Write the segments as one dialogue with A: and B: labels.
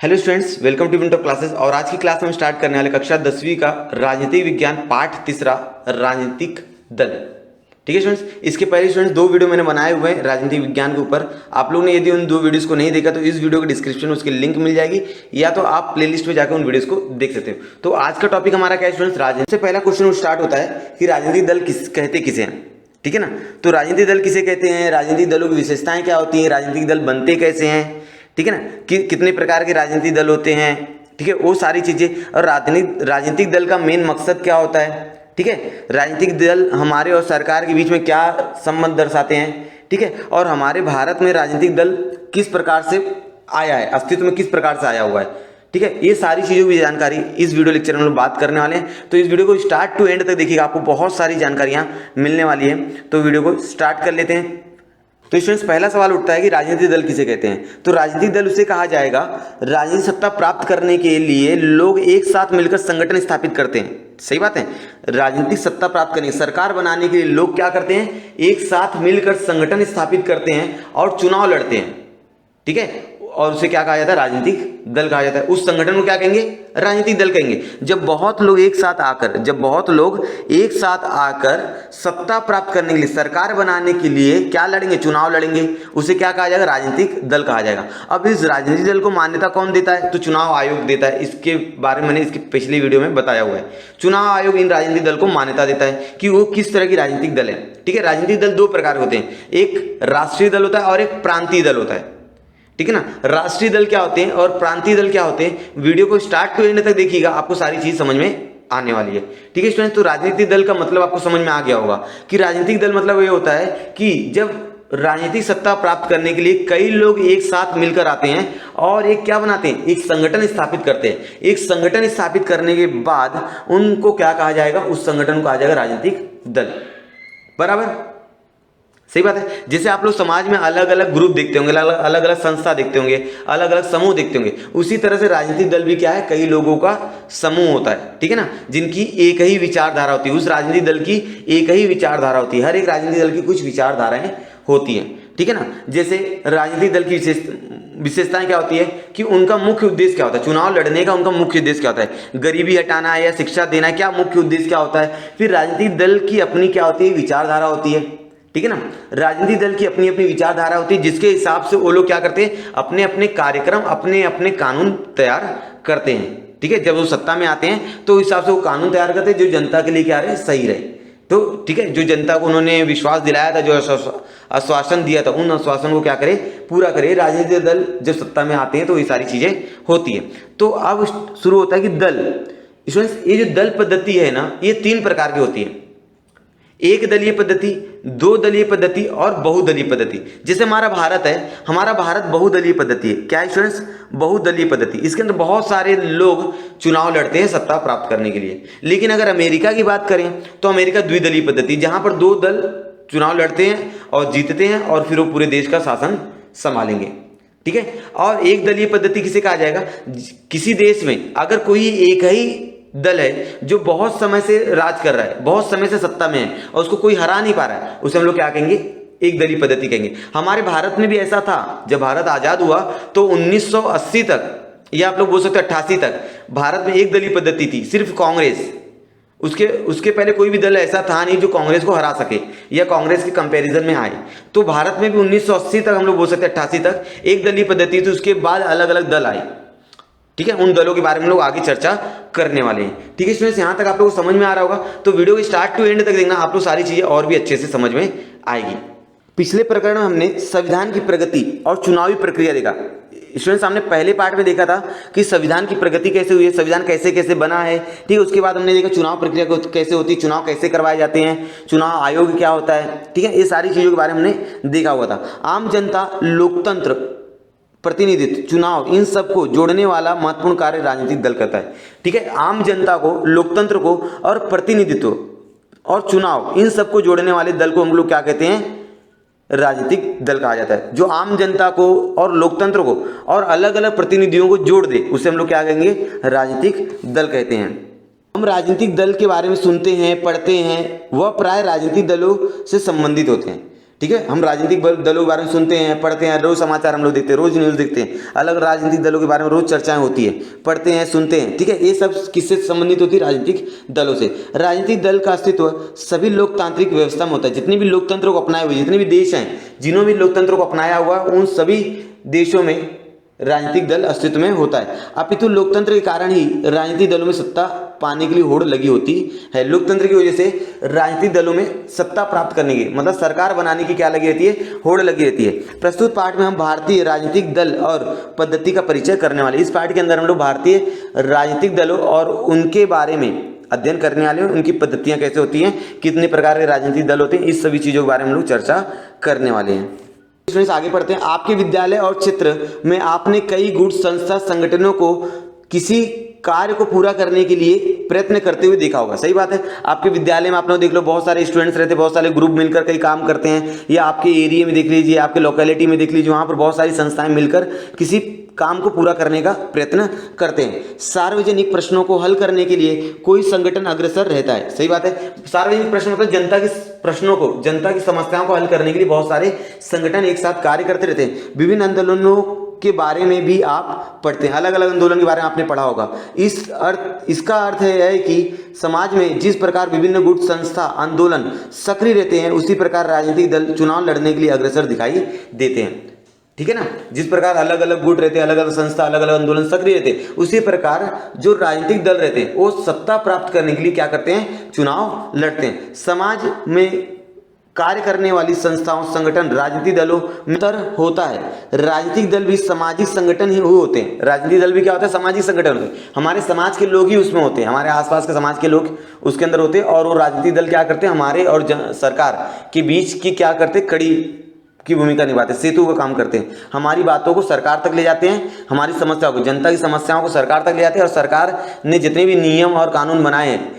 A: Hello students, welcome to winter classes. और आज की क्लास में हम स्टार्ट करने वाले कक्षा 10वीं का राजनीतिक विज्ञान पाठ तीसरा राजनीतिक दल। ठीक है स्टूडेंट्स, इसके पहले स्टूडेंट्स दो वीडियो मैंने बनाए हुए हैं राजनीतिक विज्ञान के ऊपर। आप लोगों ने यदि उन दो वीडियोस को नहीं देखा तो इस वीडियो के डिस्क्रिप्शन में उसकी लिंक मिल जाएगी, या तो आप प्लेलिस्ट में जाकर उन वीडियोस को देख सकते हो। तो आज का टॉपिक हमारा क्या है स्टूडेंट्स? राजनीति से पहला क्वेश्चन स्टार्ट होता है कि राजनीतिक दल कहते किसे हैं। ठीक है ना, तो राजनीतिक दल किसे कहते हैं, राजनीतिक दलों की विशेषताएं क्या होती हैं, राजनीतिक दल बनते कैसे हैं, ठीक है ना, कि कितने प्रकार के राजनीतिक दल होते हैं, ठीक है, वो सारी चीजें। और राजनीतिक दल का मेन मकसद क्या होता है, ठीक है, राजनीतिक दल हमारे और सरकार के बीच में क्या संबंध दर्शाते हैं, ठीक है, और हमारे भारत में राजनीतिक दल किस प्रकार से आया है, अस्तित्व में किस प्रकार से आया हुआ है, ठीक है, ये सारी चीजों की जानकारी इस वीडियो लेक्चर में हम लोग बात करने वाले हैं। तो इस वीडियो को स्टार्ट टू एंड तक देखिएगा, आपको बहुत सारी जानकारियां मिलने वाली है। तो वीडियो को स्टार्ट कर लेते हैं। तो स्टूडेंट्स, पहला सवाल उठता है कि राजनीतिक दल किसे कहते हैं। तो राजनीतिक दल उसे कहा जाएगा राजनीतिक सत्ता प्राप्त करने के लिए लोग एक साथ मिलकर संगठन स्थापित करते हैं। सही बात है, राजनीतिक सत्ता प्राप्त करने, सरकार बनाने के लिए लोग क्या करते हैं, एक साथ मिलकर संगठन स्थापित करते हैं और चुनाव लड़ते हैं। ठीक है, और उसे क्या कहा जाता है, राजनीतिक दल कहा जाता है। उस संगठन को क्या कहेंगे, राजनीतिक दल कहेंगे। जब बहुत लोग एक साथ आकर सत्ता प्राप्त करने के लिए, सरकार बनाने के लिए क्या लड़ेंगे, चुनाव लड़ेंगे, उसे क्या कहा जाएगा, राजनीतिक दल कहा जाएगा। अब इस राजनीतिक दल को मान्यता कौन देता है, तो चुनाव आयोग देता है। इसके बारे में मैंने इसकी पिछली वीडियो में बताया हुआ है। चुनाव आयोग इन राजनीतिक दल को मान्यता देता है कि वो किस तरह की राजनीतिक दल है। ठीक है, राजनीतिक दल दो प्रकार के होते हैं, एक राष्ट्रीय दल होता है और एक प्रांतीय दल होता है। ठीक है ना, राष्ट्रीय दल क्या होते हैं और प्रांतीय दल क्या होते हैं, वीडियो को स्टार्ट टू एंड तक देखिएगा, आपको सारी चीज समझ में आने वाली है। ठीक है स्टूडेंट, तो राजनीतिक दल का मतलब आपको समझ में आ गया होगा कि राजनीतिक दल मतलब ये होता है कि जब राजनीतिक सत्ता प्राप्त करने के लिए कई लोग एक साथ मिलकर आते हैं और एक क्या बनाते हैं, एक संगठन स्थापित करते हैं। एक संगठन स्थापित करने के बाद उनको क्या कहा जाएगा, उस संगठन को कहा जाएगा राजनीतिक दल। बराबर, सही बात है। जैसे आप लोग समाज में अलग अलग ग्रुप देखते होंगे, अलग अलग संस्था देखते होंगे, अलग अलग समूह देखते होंगे, उसी तरह से राजनीतिक दल भी क्या है, कई लोगों का समूह होता है। ठीक है ना, जिनकी एक ही विचारधारा होती है, उस राजनीतिक दल की एक ही विचारधारा होती है। हर एक राजनीतिक दल की कुछ विचारधाराएं होती हैं। ठीक है ना, जैसे राजनीतिक दल की विशेषताएं क्या होती है कि उनका मुख्य उद्देश्य क्या होता है, चुनाव लड़ने का उनका मुख्य उद्देश्य क्या होता है, गरीबी हटाना है या शिक्षा देना है, क्या मुख्य उद्देश्य क्या होता है। फिर राजनीतिक दल की अपनी क्या होती है, विचारधारा होती है। ठीक है ना, राजनीतिक दल की अपनी अपनी विचारधारा होती है, जिसके हिसाब से वो लोग क्या करते हैं, अपने अपने कार्यक्रम, अपने अपने कानून तैयार करते हैं। ठीक है, जब वो सत्ता में आते हैं तो उस हिसाब से वो कानून तैयार करते हैं जो जनता के लिए क्या रहे, सही रहे। तो ठीक है, जो जनता को उन्होंने विश्वास दिलाया था, जो आश्वासन दिया था, उन आश्वासन को क्या करे, पूरा करे। राजनीतिक दल जब सत्ता में आते हैं तो ये सारी चीजें होती है। तो अब शुरू होता है कि दल, ये जो दल पद्धति है ना, ये तीन प्रकार की होती है, एक दलीय पद्धति, दो दलीय पद्धति और बहुदलीय पद्धति। जैसे हमारा भारत है, हमारा भारत बहुदलीय पद्धति है। क्या है स्टूडेंट्स, बहुदलीय पद्धति। इसके अंदर बहुत सारे लोग चुनाव लड़ते हैं सत्ता प्राप्त करने के लिए। लेकिन अगर अमेरिका की बात करें तो अमेरिका द्विदलीय पद्धति, जहां पर दो दल चुनाव लड़ते हैं और जीतते हैं और फिर वो पूरे देश का शासन संभालेंगे। ठीक है, और एक दलीय पद्धति किसे कहा जाएगा, किसी देश में अगर कोई एक ही दल है जो बहुत समय से राज कर रहा है, बहुत समय से सत्ता में है और उसको कोई हरा नहीं पा रहा है, उसे हम लोग क्या कहेंगे, एक दलीय पद्धति कहेंगे। हमारे भारत में भी ऐसा था, जब भारत आजाद हुआ तो 1980 तक, या आप लोग बोल सकते हैं 88 तक, भारत में एक दलीय पद्धति थी, सिर्फ कांग्रेस। उसके पहले कोई भी दल ऐसा था नहीं जो कांग्रेस को हरा सके या कांग्रेस के कंपैरिजन में आए। तो भारत में भी 1980 तक, हम लोग बोल सकते हैं 88 तक एक दलीय पद्धति थी। उसके बाद अलग अलग दल आए। ठीक है, उन दलों के बारे में लोग आगे चर्चा करने वाले हैं। ठीक है स्टूडेंट्स, यहां तक आप लोगों को समझ में आ रहा होगा, तो वीडियो को स्टार्ट टू एंड तक देखना, आप लोग सारी चीजें और भी अच्छे से समझ में आएगी। पिछले प्रकरण में हमने संविधान की प्रगति और चुनावी प्रक्रिया देखा। स्टूडेंट्स, हमने पहले पार्ट में देखा था कि संविधान की प्रगति कैसे हुई है, संविधान कैसे कैसे बना है। ठीक है, उसके बाद हमने देखा चुनाव प्रक्रिया कैसे होती है, चुनाव कैसे करवाए जाते हैं, चुनाव आयोग क्या होता है। ठीक है, ये सारी चीजों के बारे में हमने देखा हुआ था। आम जनता, लोकतंत्र, प्रतिनिधित्व, चुनाव, इन सबको जोड़ने वाला महत्वपूर्ण कार्य राजनीतिक दल करता है। ठीक है, आम जनता को, लोकतंत्र को और प्रतिनिधित्व और चुनाव, इन सबको जोड़ने वाले दल को हम लोग क्या कहते हैं, राजनीतिक दल कहा जाता है। जो आम जनता को और लोकतंत्र को और अलग अलग प्रतिनिधियों को जोड़ दे, उसे हम लोग क्या कहेंगे, राजनीतिक दल कहते हैं। हम राजनीतिक दल के बारे में सुनते हैं, पढ़ते हैं, वह प्राय राजनीतिक दलों से संबंधित होते हैं। ठीक है। हम राजनीतिक दलों के बारे में सुनते हैं, पढ़ते हैं, रोज समाचार हम लोग देखते हैं, रोज न्यूज़ देखते हैं, अलग राजनीतिक दलों के बारे में रोज चर्चाएं होती है, पढ़ते हैं, सुनते हैं, ठीक है। ये सब किससे संबंधित होती है? राजनीतिक दलों से। राजनीतिक दल का अस्तित्व सभी लोकतांत्रिक व्यवस्था में होता है। जितने भी लोकतंत्र को अपनाए हुए, जितने भी देश हैं जिन्होंने भी लोकतंत्र को अपनाया हुआ, उन सभी देशों में राजनीतिक दल अस्तित्व में होता है। अपितु लोकतंत्र के कारण ही राजनीतिक दलों में सत्ता पाने के लिए होड़ लगी होती है। लोकतंत्र की वजह से राजनीतिक दलों में सत्ता प्राप्त करने की, मतलब सरकार बनाने की क्या लगी रहती है? होड़ लगी रहती है। प्रस्तुत पाठ में हम भारतीय राजनीतिक दल और पद्धति का परिचय करने वाले। इस पाठ के अंदर हम लोग भारतीय राजनीतिक दलों और उनके बारे में अध्ययन करने वाले हैं, उनकी पद्धतियां कैसे होती हैं, कितने प्रकार के राजनीतिक दल होते हैं, इस सभी चीजों के बारे में हम लोग चर्चा करने वाले हैं। स्टूडेंट्स आगे पढ़ते हैं। आपके विद्यालय और क्षेत्र में आपने कई गुट संस्था संगठनों को किसी कार्य को पूरा करने के लिए प्रयत्न करते हुए देखा होगा। सही बात है। आपके विद्यालय में आप लोग देख लो, बहुत सारे स्टूडेंट्स रहते हैं, बहुत सारे ग्रुप मिलकर कई काम करते हैं, या आपके एरिया में देख लीजिए, आपके लोकेलिटी में देख लीजिए, वहां पर बहुत सारी संस्थाएं मिलकर किसी काम को पूरा करने का प्रयत्न करते हैं। सार्वजनिक प्रश्नों को हल करने के लिए कोई संगठन अग्रसर रहता है। सही बात है। सार्वजनिक प्रश्न मतलब जनता के प्रश्नों को, जनता की समस्याओं को हल करने के लिए बहुत सारे संगठन एक साथ कार्य करते रहते हैं। विभिन्न आंदोलनों के बारे में भी आप पढ़ते हैं, अलग अलग आंदोलन के बारे में आपने पढ़ा होगा। इसका अर्थ है कि समाज में जिस प्रकार विभिन्न गुट संस्था आंदोलन सक्रिय रहते हैं, उसी प्रकार राजनीतिक दल चुनाव लड़ने के लिए अग्रसर दिखाई देते हैं। ठीक है ना। जिस प्रकार अलग अलग गुट रहते हैं, अलग अलग संस्था, अलग अलग आंदोलन सक्रिय रहते हैं, उसी प्रकार जो राजनीतिक दल रहते हैं वो सत्ता प्राप्त करने के लिए क्या करते हैं? चुनाव लड़ते हैं। समाज में कार्य करने वाली संस्थाओं संगठन राजनीतिक दलों में अंतर होता है। राजनीतिक दल भी सामाजिक संगठन ही होते हैं। राजनीतिक दल भी क्या होता है? सामाजिक संगठन होते हैं। हमारे समाज के लोग ही उसमें होते हैं, हमारे आसपास के समाज के लोग उसके अंदर होते हैं। और वो राजनीतिक दल क्या करते हैं? हमारे और सरकार के बीच की क्या करते हैं? कड़ी की भूमिका निभाते हैं, सेतु का काम करते हैं। हमारी बातों को सरकार तक ले जाते हैं, हमारी समस्याओं को, जनता की समस्याओं को सरकार तक ले जाते हैं, और सरकार ने जितने भी नियम और कानून बनाए हैं,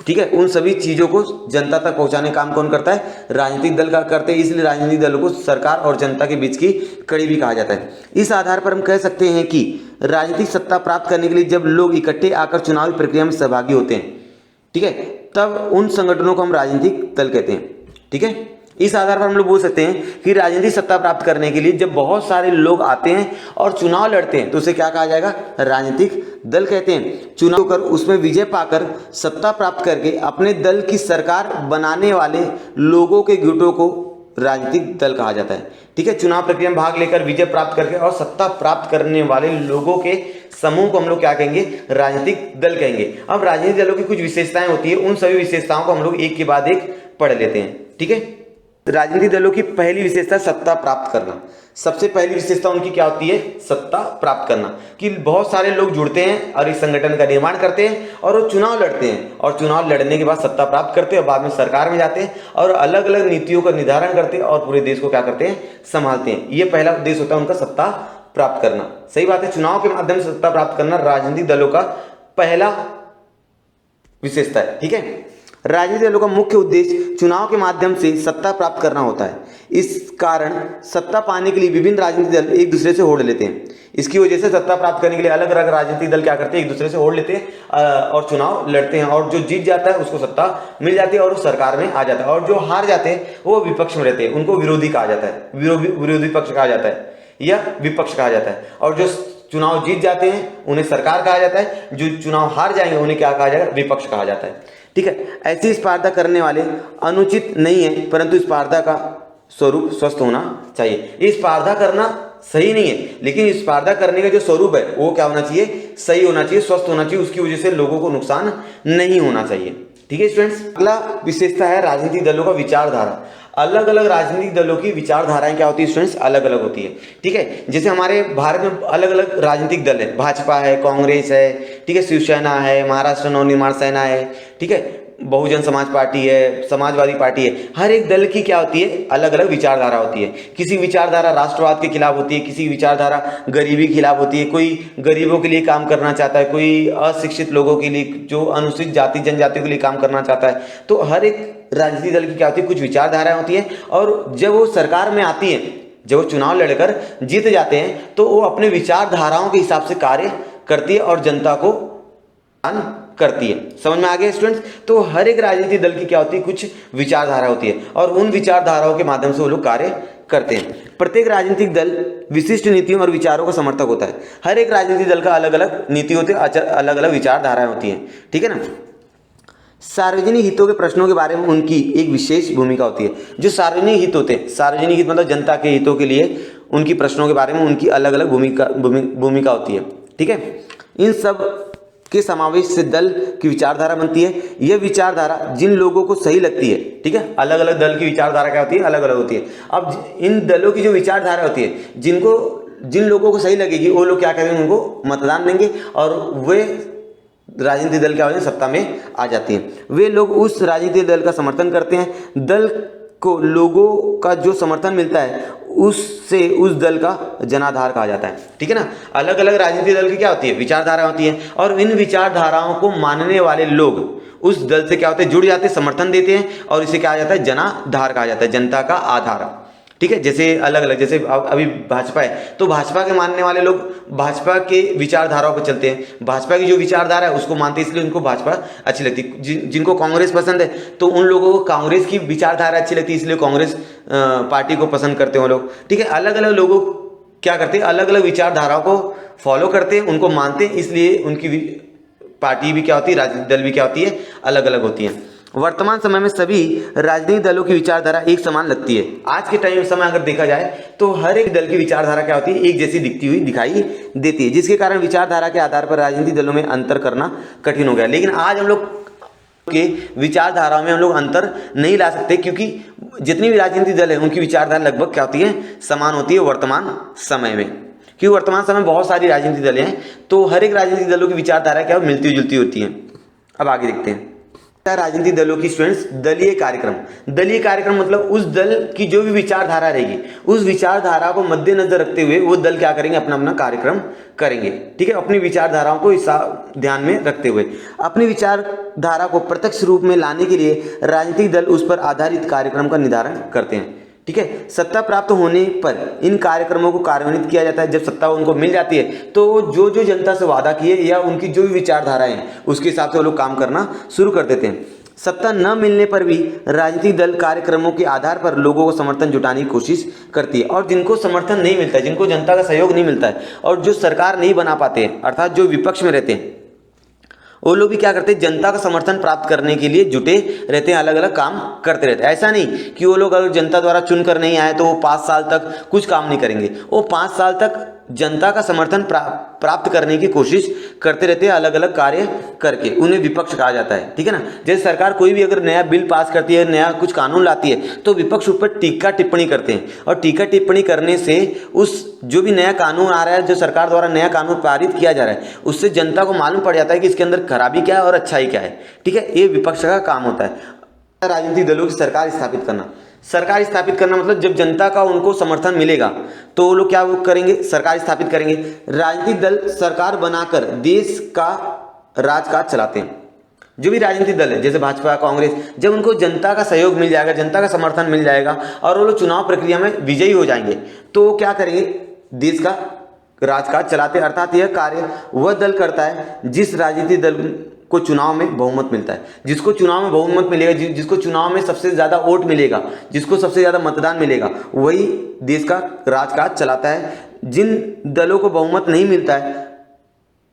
A: ठीक है, उन सभी चीजों को जनता तक पहुंचाने का काम कौन करता है? राजनीतिक दल का करते हैं। इसलिए राजनीतिक दलों को सरकार और जनता के बीच की कड़ी भी कहा जाता है। इस आधार पर हम कह सकते हैं कि राजनीतिक सत्ता प्राप्त करने के लिए जब लोग इकट्ठे आकर चुनावी प्रक्रिया में सहभागी होते हैं, ठीक है, तब उन संगठनों को हम राजनीतिक दल कहते हैं। ठीक है। इस आधार पर हम लोग बोल सकते हैं कि राजनीतिक सत्ता प्राप्त करने के लिए जब बहुत सारे लोग आते हैं और चुनाव लड़ते हैं, तो उसे क्या कहा जाएगा? राजनीतिक दल कहते हैं। चुनाव कर उसमें विजय पाकर सत्ता प्राप्त करके अपने दल की सरकार बनाने वाले लोगों के गुटों को राजनीतिक दल कहा जाता है। ठीक है। चुनाव प्रक्रिया में भाग लेकर विजय प्राप्त करके और सत्ता प्राप्त करने वाले लोगों के समूह को हम लोग क्या कहेंगे? राजनीतिक दल कहेंगे। अब राजनीतिक दलों की कुछ विशेषताएं होती है, उन सभी विशेषताओं को हम लोग एक के बाद एक पढ़ लेते हैं। ठीक है। राजनीतिक दलों की पहली विशेषता सत्ता प्राप्त करना। सबसे पहली विशेषता उनकी क्या होती है? सत्ता प्राप्त करना। कि बहुत सारे लोग जुड़ते हैं और इस संगठन का निर्माण करते हैं और वो चुनाव लड़ते हैं, और चुनाव लड़ने के बाद सत्ता प्राप्त करते हैं और बाद में सरकार में जाते हैं और अलग अलग नीतियों का निर्धारण करते हैं और पूरे देश को क्या करते हैं? संभालते हैं। ये पहला उद्देश्य होता है उनका, सत्ता प्राप्त करना। सही बात है। चुनाव के माध्यम से सत्ता प्राप्त करना राजनीतिक दलों का पहला विशेषता है। ठीक है। राजनीतिक दलों का मुख्य उद्देश्य चुनाव के माध्यम से सत्ता प्राप्त करना होता है। इस कारण सत्ता पाने के लिए विभिन्न राजनीतिक दल एक दूसरे से होड़ लेते हैं। इसकी वजह से सत्ता प्राप्त करने के लिए अलग अलग राजनीतिक दल क्या करते हैं? एक दूसरे से होड़ लेते हैं और चुनाव लड़ते हैं, और जो जीत जाता है उसको सत्ता मिल जाती है और वो सरकार में आ जाता है, और जो हार जाते हैं वो विपक्ष में रहते हैं, उनको विरोधी कहा जाता है, विरोधी पक्ष कहा जाता है या विपक्ष कहा जाता है। और जो चुनाव जीत जाते हैं उन्हें सरकार कहा जाता है, जो चुनाव हार जाएंगे उन्हें क्या कहा जाएगा? विपक्ष कहा जाता है। ठीक है। ऐसी स्पर्धा करने वाले अनुचित नहीं है, परंतु स्पर्धा का स्वरूप स्वस्थ होना चाहिए। ये स्पर्धा करना सही नहीं है, लेकिन स्पर्धा करने का जो स्वरूप है वो क्या होना चाहिए? सही होना चाहिए, स्वस्थ होना चाहिए। उसकी वजह से लोगों को नुकसान नहीं होना चाहिए। ठीक है स्टूडेंट्स। अगला विशेषता है राजनीतिक दलों का विचारधारा। अलग अलग राजनीतिक दलों की विचारधाराएं क्या होती है स्टूडेंट्स? अलग अलग होती है। ठीक है। जैसे हमारे भारत में अलग अलग राजनीतिक दल है, भाजपा है, कांग्रेस है, ठीक है, शिवसेना है, महाराष्ट्र नवनिर्माण सेना है, ठीक है, बहुजन समाज पार्टी है, समाजवादी पार्टी है। हर एक दल की क्या होती है? अलग अलग विचारधारा होती है। किसी विचारधारा राष्ट्रवाद के खिलाफ होती है, किसी विचारधारा गरीबी के खिलाफ होती है, कोई गरीबों के लिए काम करना चाहता है, कोई अशिक्षित लोगों के लिए, जो अनुसूचित जाति जनजातियों के लिए काम करना चाहता है। तो हर एक राजनीतिक दल की क्या होती है? कुछ विचारधाराएं होती है, और जब वो सरकार में आती है, जब वो चुनाव लड़कर जीत जाते हैं, तो वो अपने विचारधाराओं के हिसाब से कार्य करती है और जनता को करती है। समझ में आ गया स्टूडेंट्स? तो हर एक राजनीतिक दल की क्या होती है, कुछ विचारधारा होती है और उन विचारधाराओं के माध्यम से वो लोग कार्य करते हैं। प्रत्येक राजनीतिक दल विशिष्ट नीतियों और विचारों का समर्थक होता है। हर एक राजनीतिक दल का अलग अलग नीति होती है, अलग अलग विचारधाराएं होती हैं, ठीक है ना। सार्वजनिक हितों के प्रश्नों के बारे में उनकी एक विशेष भूमिका होती है। जो सार्वजनिक हित होते हैं, सार्वजनिक हित मतलब जनता के हितों के लिए उनकी प्रश्नों के बारे में उनकी अलग अलग भूमिका होती है, ठीक है। इन सब के समावेश से दल की विचारधारा बनती है। यह विचारधारा जिन लोगों को सही लगती है, ठीक है, अलग अलग दल की विचारधारा क्या होती है, अलग अलग होती है। अब इन दलों की जो विचारधारा होती है, जिन लोगों को सही लगेगी वो लोग क्या करेंगे, उनको मतदान देंगे और वे राजनीतिक दल क्या होते हैं, सत्ता में आ जाती हैं। वे लोग उस राजनीतिक दल का समर्थन करते हैं। दल को लोगों का जो समर्थन मिलता है उससे उस दल का जनाधार कहा जाता है, ठीक है ना। अलग अलग राजनीतिक दल की क्या होती है, विचारधारा होती है और इन विचारधाराओं को मानने वाले लोग उस दल से क्या होते हैं, जुड़ जाते हैं, समर्थन देते हैं और इसे कहा जाता है जनाधार कहा जाता है, जनता का आधार, ठीक है। जैसे अलग अलग, जैसे अभी भाजपा है तो भाजपा के मानने वाले लोग भाजपा के विचारधाराओं पर चलते हैं, भाजपा की जो विचारधारा है उसको मानते हैं, इसलिए उनको भाजपा अच्छी लगती है। जिनको कांग्रेस पसंद है तो उन लोगों को कांग्रेस की विचारधारा अच्छी लगती है, इसलिए कांग्रेस पार्टी को पसंद करते हैं वो लोग, ठीक है। अलग अलग लोगों क्या करते हैं, अलग अलग विचारधाराओं को फॉलो करते हैं, उनको मानते हैं, इसलिए उनकी पार्टी भी क्या होती है, राजनीतिक दल भी क्या होती है, अलग अलग होती है। वर्तमान समय में सभी राजनीतिक दलों की विचारधारा एक समान लगती है। आज के टाइम समय अगर देखा जाए तो हर एक दल की विचारधारा क्या होती है, एक जैसी दिखती हुई दिखाई देती है, जिसके कारण विचारधारा के आधार पर राजनीतिक दलों में अंतर करना कठिन हो गया। लेकिन आज हम लोग के विचारधाराओं में हम लोग अंतर नहीं ला सकते, क्योंकि जितनी भी राजनीतिक दल है उनकी विचारधारा लगभग क्या होती है, समान होती है वर्तमान समय में। क्योंकि वर्तमान समय में बहुत सारी राजनीतिक दलें हैं तो हर एक राजनीतिक दलों की विचारधारा क्या मिलती जुलती होती है। अब आगे देखते हैं राजनीतिक दलों की स्टूडेंट्स दलीय कार्यक्रम। दलीय कार्यक्रम मतलब उस दल की जो भी विचारधारा रहेगी उस विचारधारा को मद्देनजर रखते हुए वो दल क्या करेंगे, अपना अपना कार्यक्रम करेंगे, ठीक है। अपनी विचारधाराओं को ध्यान में रखते हुए अपनी विचारधारा को प्रत्यक्ष रूप में लाने के लिए राजनीतिक दल उस पर आधारित कार्यक्रम का निर्धारण करते हैं, ठीक है। सत्ता प्राप्त होने पर इन कार्यक्रमों को कार्यान्वित किया जाता है। जब सत्ता उनको मिल जाती है तो जो जो जनता से वादा किए या उनकी जो भी विचारधाराएं हैं उसके हिसाब से वो लोग काम करना शुरू कर देते हैं। सत्ता न मिलने पर भी राजनीतिक दल कार्यक्रमों के आधार पर लोगों को समर्थन जुटाने की कोशिश करती है और जिनको समर्थन नहीं मिलता है, जिनको जनता का सहयोग नहीं मिलता है और जो सरकार नहीं बना पाते हैं, अर्थात जो विपक्ष में रहते हैं, वो लोग भी क्या करते हैं, जनता का समर्थन प्राप्त करने के लिए जुटे रहते हैं, अलग अलग काम करते रहते हैं। ऐसा नहीं कि वो लोग अगर जनता द्वारा चुनकर नहीं आए तो वो 5 साल तक कुछ काम नहीं करेंगे, वो 5 साल तक जनता का समर्थन प्राप्त करने की कोशिश करते रहते हैं, अलग अलग कार्य करके। उन्हें विपक्ष कहा जाता है, ठीक है ना। जैसे सरकार कोई भी अगर नया बिल पास करती है, नया कुछ कानून लाती है तो विपक्ष ऊपर टीका टिप्पणी करते हैं और टीका टिप्पणी करने से उस जो भी नया कानून आ रहा है, जो सरकार द्वारा नया कानून पारित किया जा रहा है, उससे जनता को मालूम पड़ जाता है कि इसके अंदर खराबी क्या है और अच्छाई क्या है, ठीक है। ये विपक्ष का काम होता है। राजनीतिक दलों की सरकार स्थापित करना। सरकार स्थापित करना मतलब जब जनता का उनको समर्थन मिलेगा तो वो लोग क्या करेंगे, सरकार स्थापित करेंगे। राजनीतिक दल सरकार बनाकर देश का राजकाज चलाते हैं। जो भी राजनीतिक दल है जैसे भाजपा, कांग्रेस, जब उनको जनता का सहयोग मिल जाएगा, जनता का समर्थन मिल जाएगा और वो लोग चुनाव प्रक्रिया में विजयी हो जाएंगे तो क्या करेंगे, देश का राजकाज चलाते। अर्थात यह कार्य वह दल करता है जिस राजनीतिक दल को चुनाव में बहुमत मिलता है। जिसको चुनाव में बहुमत मिलेगा, जिसको चुनाव में सबसे ज्यादा वोट मिलेगा, जिसको सबसे ज्यादा मतदान मिलेगा, वही देश का राजकाज चलाता है। जिन दलों को बहुमत नहीं मिलता है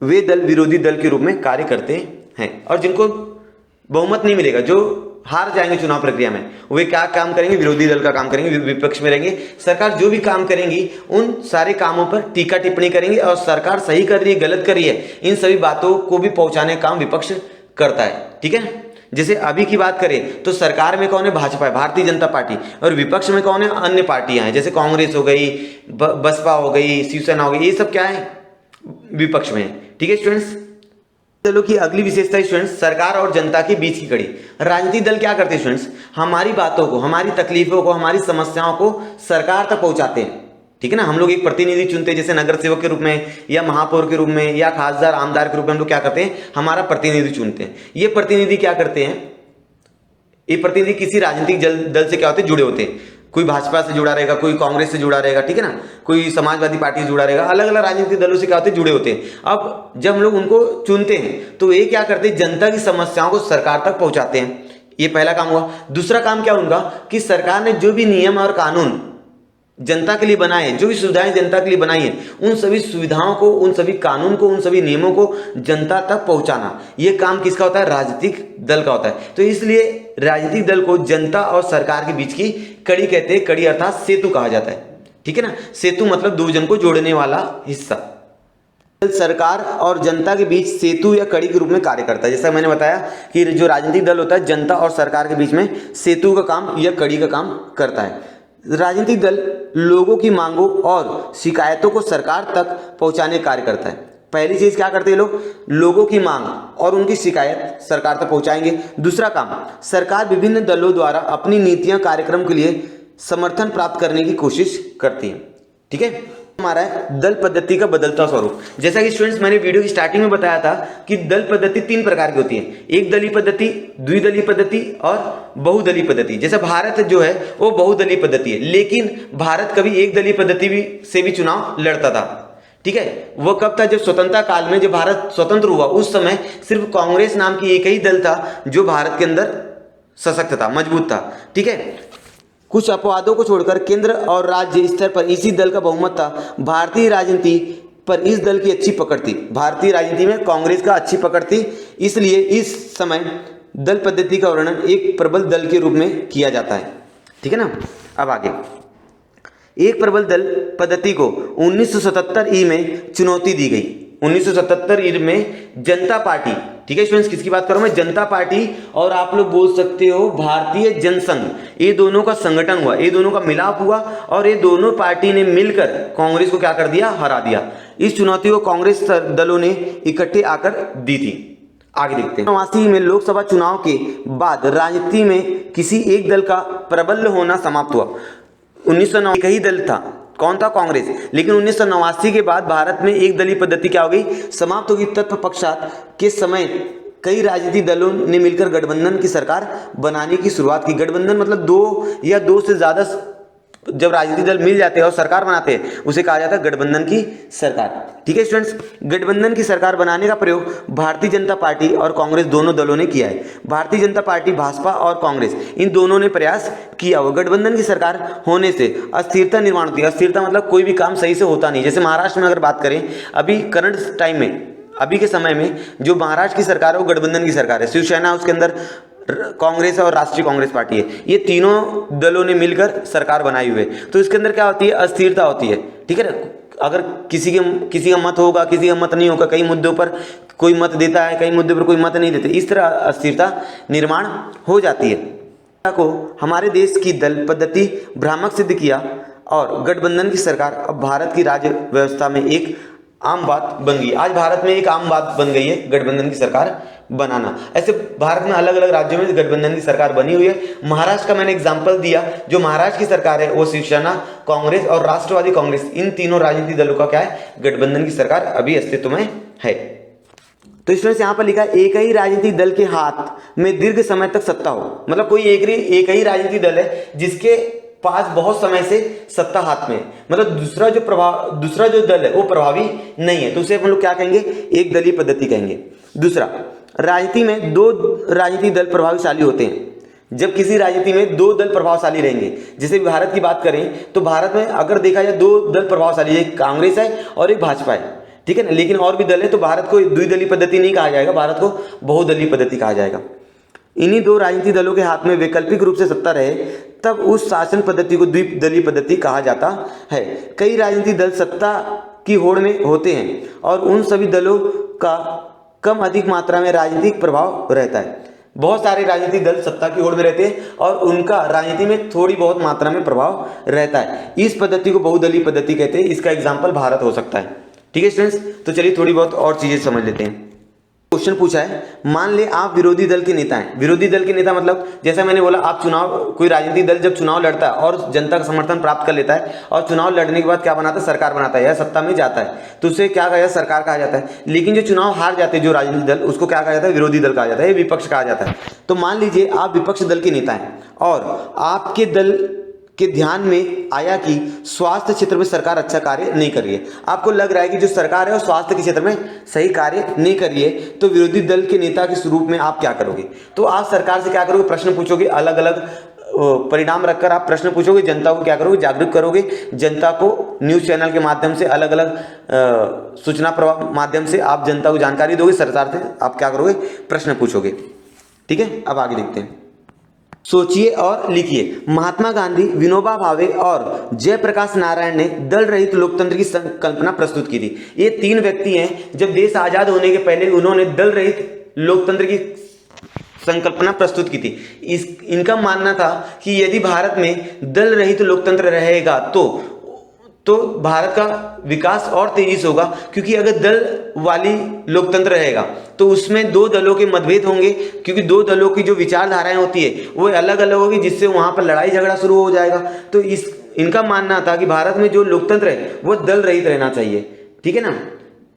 A: वे दल विरोधी दल के रूप में कार्य करते हैं और जिनको बहुमत नहीं मिलेगा, जो हार जाएंगे चुनाव प्रक्रिया में, वे क्या काम करेंगे, विरोधी दल का काम करेंगे, विपक्ष में रहेंगे। सरकार जो भी काम करेंगी उन सारे कामों पर टीका टिप्पणी करेंगे और सरकार सही कर रही है, गलत कर रही है, इन सभी बातों को भी पहुंचाने का काम विपक्ष करता है, ठीक है। जैसे अभी की बात करें तो सरकार में कौन है, भाजपा है, भारतीय जनता पार्टी, और विपक्ष में कौन है, अन्य पार्टियां हैं, जैसे कांग्रेस हो गई, बसपा हो गई, शिवसेना हो गई, ये सब क्या है, विपक्ष में है, ठीक है स्टूडेंट्स। दलों की अगली विशेषता स्टूडेंट्स, सरकार और जनता के बीच की कड़ी। राजनीतिक दल क्या करते हैं स्टूडेंट्स, हमारी बातों को, हमारी तकलीफों को, हमारी समस्याओं को सरकार तक पहुंचाते हैं, ठीक है ना। हम लोग एक प्रतिनिधि चुनते हैं, जैसे नगर सेवक के रूप में या महापौर के रूप में या खासदार आमदार के रूप में हम लोग क्या करते हैं, हमारा प्रतिनिधि चुनते हैं। ये प्रतिनिधि क्या करते हैं, ये प्रतिनिधि किसी राजनीतिक दल से क्या होते हैं, जुड़े होते हैं। कोई भाजपा से जुड़ा रहेगा, कोई कांग्रेस से जुड़ा रहेगा, ठीक है ना, कोई समाजवादी पार्टी से जुड़ा रहेगा, अलग अलग राजनीतिक दलों से क्या होते हैं, जुड़े होते हैं। अब जब हम लोग उनको चुनते हैं तो ये क्या करते हैं, जनता की समस्याओं को सरकार तक पहुंचाते हैं। ये पहला काम हुआ। दूसरा काम क्या उनका कि सरकार ने जो भी नियम और कानून जनता के लिए बनाए हैं, जो भी सुविधाएं जनता के लिए बनाई हैं, उन सभी सुविधाओं को, उन सभी कानून को, उन सभी नियमों को जनता तक पहुंचाना, ये काम किसका होता है, राजनीतिक दल का होता है। तो इसलिए राजनीतिक दल को जनता और सरकार के बीच की कड़ी कहते हैं। कड़ी अर्थात सेतु कहा जाता है, ठीक है ना। सेतु मतलब दो जन को जोड़ने वाला हिस्सा। सरकार और जनता के बीच सेतु या कड़ी के रूप में कार्य करता है। जैसा मैंने बताया कि जो राजनीतिक दल होता है जनता और सरकार के बीच में सेतु का काम या कड़ी का काम करता है। राजनीतिक दल लोगों की मांगों और शिकायतों को सरकार तक पहुंचाने का कार्य करता है। पहली चीज क्या करते हैं लोग, लोगों की मांग और उनकी शिकायत सरकार तक पहुंचाएंगे। दूसरा काम, सरकार विभिन्न दलों द्वारा अपनी नीतियां कार्यक्रम के लिए समर्थन प्राप्त करने की कोशिश करती है, ठीक है। हमारा है दल पद्धति का बदलता स्वरूप। जैसा कि स्टूडेंट्स मैंने वीडियो की स्टार्टिंग में बताया था कि दल पद्धति तीन प्रकार की होती है, एक दलीय पद्धति, द्विदलीय पद्धति और बहुदलीय पद्धति। जैसे भारत जो है वो बहुदलीय पद्धति है, लेकिन भारत कभी एक दलीय पद्धति से भी चुनाव लड़ता था, ठीक है। वो कब था, जब स्वतंत्रता काल में, जब भारत स्वतंत्र हुआ उस समय सिर्फ कांग्रेस नाम की एक ही दल था जो भारत के अंदर सशक्त था, मजबूत था, ठीक है। कुछ अपवादों को छोड़कर केंद्र और राज्य स्तर पर इसी दल का बहुमत था। भारतीय राजनीति पर इस दल की अच्छी पकड़ थी। भारतीय राजनीति में कांग्रेस का अच्छी पकड़ थी, इसलिए इस समय दल पद्धति का वर्णन एक प्रबल दल के रूप में किया जाता है, ठीक है ना। अब आगे, एक प्रबल दल पद्धति को 1977 ई में चुनौती दी गई। 1977 ई में जनता पार्टी, ठीक है स्टूडेंट्स, किसकी बात करूं मैं, जनता पार्टी और आप लोग बोल सकते हो भारतीय जनसंघ, ये दोनों का संगठन हुआ, ये दोनों का मिलाप हुआ और ये दोनों पार्टी ने मिलकर कांग्रेस को क्या कर दिया, हरा दिया। इस चुनौती को कांग्रेस दलों ने इकट्ठे आकर दी थी। आगे देखते हैं। 1989 में लोकसभा चुनाव के बाद राजनीति में किसी एक दल का प्रबल होना समाप्त हुआ। 1989 एक ही दल था, कौन था, कांग्रेस। लेकिन 1989 के बाद भारत में एक दलीय पद्धति क्या हो गई, समाप्त होगी। तत्पश्चात के समय कई राजनीतिक दलों ने मिलकर गठबंधन की सरकार बनाने की शुरुआत की। गठबंधन मतलब दो या दो से ज्यादा जब राजनीतिक दल मिल जाते हैं और सरकार बनाते हैं उसे कहा जाता है गठबंधन की सरकार, ठीक है स्टूडेंट्स। गठबंधन की सरकार बनाने का प्रयोग भारतीय जनता पार्टी और कांग्रेस दोनों दलों ने किया है। भारतीय जनता पार्टी, भाजपा और कांग्रेस इन दोनों ने प्रयास किया हुआ। गठबंधन की सरकार होने से अस्थिरता निर्माण होती है। अस्थिरता मतलब कोई भी काम सही से होता नहीं। जैसे महाराष्ट्र में अगर बात करें, अभी करंट टाइम में, अभी के समय में जो महाराष्ट्र की सरकार है वो गठबंधन की सरकार है। शिवसेना उसके अंदर, कांग्रेस और राष्ट्रीय कांग्रेस पार्टी है, ये तीनों दलों ने मिलकर सरकार बनाई हुई है। तो इसके अंदर क्या होती है, अस्थिरता होती है, ठीक है ना। अगर किसी का मत होगा, किसी का मत नहीं होगा, कई मुद्दों पर कोई मत देता है, कई मुद्दों पर कोई मत नहीं देते, इस तरह अस्थिरता निर्माण हो जाती है। को हमारे देश की दल पद्धति भ्रामक सिद्ध किया और गठबंधन की सरकार अब भारत की राज्य व्यवस्था में एक आम बात बन गई। आज भारत में एक आम बात बन गई है गठबंधन की सरकार बनाना। ऐसे भारत में अलग अलग राज्यों में गठबंधन की सरकार बनी हुई है। महाराष्ट्र का मैंने एग्जांपल दिया, जो महाराष्ट्र की सरकार है वो शिवसेना, कांग्रेस और राष्ट्रवादी कांग्रेस, इन तीनों राजनीतिक दलों का क्या है, गठबंधन की सरकार अभी अस्तित्व में है। तो इसमें से यहाँ पर लिखा है एक ही राजनीतिक दल के हाथ में दीर्घ समय तक सत्ता हो। मतलब कोई एक ही राजनीतिक दल है जिसके पास बहुत समय से सत्ता हाथ में, मतलब दूसरा जो दल है वो प्रभावी नहीं है, तो उसे हम लोग क्या कहेंगे, एक दलीय पद्धति कहेंगे। दूसरा, राजनीति में दो राजनीतिक दल प्रभावशाली होते हैं। जब किसी राजनीति में दो दल प्रभावशाली रहेंगे, जैसे भारत की बात करें तो भारत में अगर देखा जाए दो दल प्रभावशाली, एक कांग्रेस है और एक भाजपा है, ठीक है ना। लेकिन और भी दल है, तो भारत को द्विदलीय पद्धति नहीं कहा जाएगा, भारत को बहुदलीय पद्धति कहा जाएगा। इन्हीं दो राजनीतिक दलों के हाथ में वैकल्पिक रूप से सत्ता रहे तब उस शासन पद्धति को द्विदलीय पद्धति कहा जाता है। कई राजनीतिक दल सत्ता की होड़ में होते हैं और उन सभी दलों का कम अधिक मात्रा में राजनीतिक प्रभाव रहता है। बहुत सारे राजनीतिक दल सत्ता की होड़ में रहते हैं और उनका राजनीति में थोड़ी बहुत मात्रा में प्रभाव रहता है। इस पद्धति को बहुदलीय पद्धति कहते हैं। इसका एग्जाम्पल भारत हो सकता है, ठीक है स्टूडेंट्स। तो चलिए थोड़ी बहुत और चीजें समझ लेते हैं। क्वेश्चन पूछा है, मान ले आप विरोधी दल के नेता हैं। विरोधी दल के नेता मतलब जैसा मैंने बोला, आप कोई राजनीतिक दल जब चुनाव लड़ता है और जनता का समर्थन प्राप्त कर लेता है और चुनाव लड़ने के बाद क्या बनाता है, सरकार बनाता है या सत्ता में जाता है, तो उसे क्या कहा जाता है, सरकार कहा जाता है। लेकिन जो चुनाव हार जाते हैं जो राजनीतिक दल, उसको क्या कहा जाता है, विरोधी दल कहा जाता है, विपक्ष कहा जाता है। तो मान लीजिए आप विपक्ष दल के नेता हैं और आपके दल के ध्यान में आया कि स्वास्थ्य क्षेत्र में सरकार अच्छा कार्य नहीं कर रही है, आपको लग रहा है कि जो सरकार है वो स्वास्थ्य के क्षेत्र में सही कार्य नहीं कर रही है, तो विरोधी दल के नेता के रूप में आप क्या करोगे? तो आप सरकार से क्या करोगे? प्रश्न पूछोगे, अलग अलग परिणाम रखकर आप प्रश्न पूछोगे, जनता को क्या करोगे? जागरूक करोगे, जनता को न्यूज़ चैनल के माध्यम से, अलग अलग सूचना प्रवाह माध्यम से आप जनता को जानकारी दोगे, सरकार से आप क्या करोगे? प्रश्न पूछोगे। ठीक है, अब आगे देखते हैं। सोचिए और लिखिए। महात्मा गांधी, विनोबा भावे और जयप्रकाश नारायण ने दल रहित लोकतंत्र की संकल्पना प्रस्तुत की थी। ये तीन व्यक्ति हैं, जब देश आजाद होने के पहले उन्होंने दल रहित लोकतंत्र की संकल्पना प्रस्तुत की थी। इनका मानना था कि यदि भारत में दल रहित लोकतंत्र रहेगा तो भारत का विकास और तेजी से होगा, क्योंकि अगर दल वाली लोकतंत्र रहेगा तो उसमें दो दलों के मतभेद होंगे, क्योंकि दो दलों की जो विचारधाराएं होती है वो अलग अलग होगी, जिससे वहां पर लड़ाई झगड़ा शुरू हो जाएगा। तो इनका मानना था कि भारत में जो लोकतंत्र है वो दल रहित रहना चाहिए, ठीक है ना,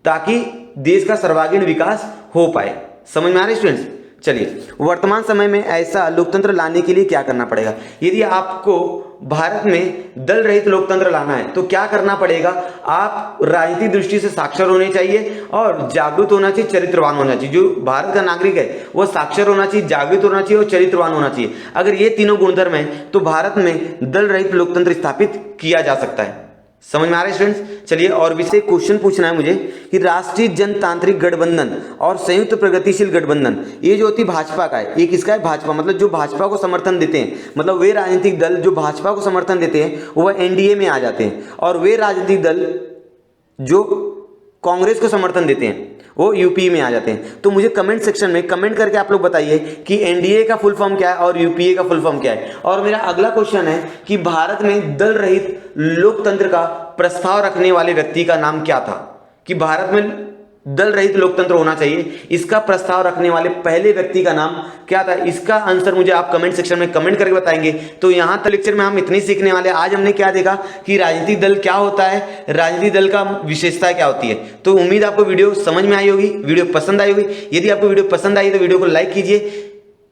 A: ताकि देश का सर्वांगीण विकास हो पाए। समझ में आ रहा है स्टूडेंट्स? चलिए, वर्तमान समय में ऐसा लोकतंत्र लाने के लिए क्या करना पड़ेगा? यदि आपको भारत में दल रहित लोकतंत्र लाना है तो क्या करना पड़ेगा? आप राजनीतिक दृष्टि से साक्षर होने चाहिए और जागरूक होना चाहिए, चरित्रवान होना चाहिए। जो भारत का नागरिक है वो साक्षर होना चाहिए, जागरूक होना चाहिए और चरित्रवान होना चाहिए। अगर ये तीनों गुणधर्म हैं तो भारत में दल रहित लोकतंत्र स्थापित किया जा सकता है। समझ में आ रहा है स्टूडेंट्स? चलिए, और भी से क्वेश्चन पूछना है मुझे कि राष्ट्रीय जनतांत्रिक गठबंधन और संयुक्त प्रगतिशील गठबंधन, ये जो होती है भाजपा का है, ये किसका है? भाजपा, मतलब जो भाजपा को समर्थन देते हैं, मतलब वे राजनीतिक दल जो भाजपा को समर्थन देते हैं वह एनडीए में आ जाते हैं, और वे राजनीतिक दल जो कांग्रेस को समर्थन देते हैं वो यूपीए में आ जाते हैं। तो मुझे कमेंट सेक्शन में कमेंट करके आप लोग बताइए कि एनडीए का फुल फॉर्म क्या है और यूपीए का फुल फॉर्म क्या है। और मेरा अगला क्वेश्चन है कि भारत में दल रहित लोकतंत्र का प्रस्ताव रखने वाले व्यक्ति का नाम क्या था? कि भारत में दल रहित लोकतंत्र होना चाहिए, इसका प्रस्ताव रखने वाले पहले व्यक्ति का नाम क्या था? इसका आंसर मुझे आप कमेंट सेक्शन में कमेंट करके बताएंगे। तो यहां तक लेक्चर में हम इतनी सीखने वाले। आज हमने क्या देखा कि राजनीतिक दल क्या होता है, राजनीतिक दल का विशेषता क्या होती है। तो उम्मीद आपको वीडियो समझ में आई होगी, वीडियो पसंद आई होगी। यदि आपको वीडियो पसंद आई तो वीडियो को लाइक कीजिए,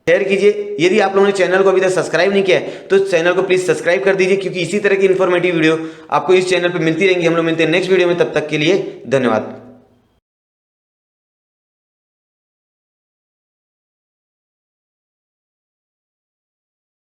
A: शेयर कीजिए। यदि आप लोगों ने चैनल को अभी तक सब्सक्राइब नहीं किया है तो चैनल को प्लीज सब्सक्राइब कर दीजिए, क्योंकि इसी तरह की इंफॉर्मेटिव वीडियो आपको इस चैनल पर मिलती रहेंगी। हम लोग मिलते हैं नेक्स्ट वीडियो में, तब तक के लिए धन्यवाद।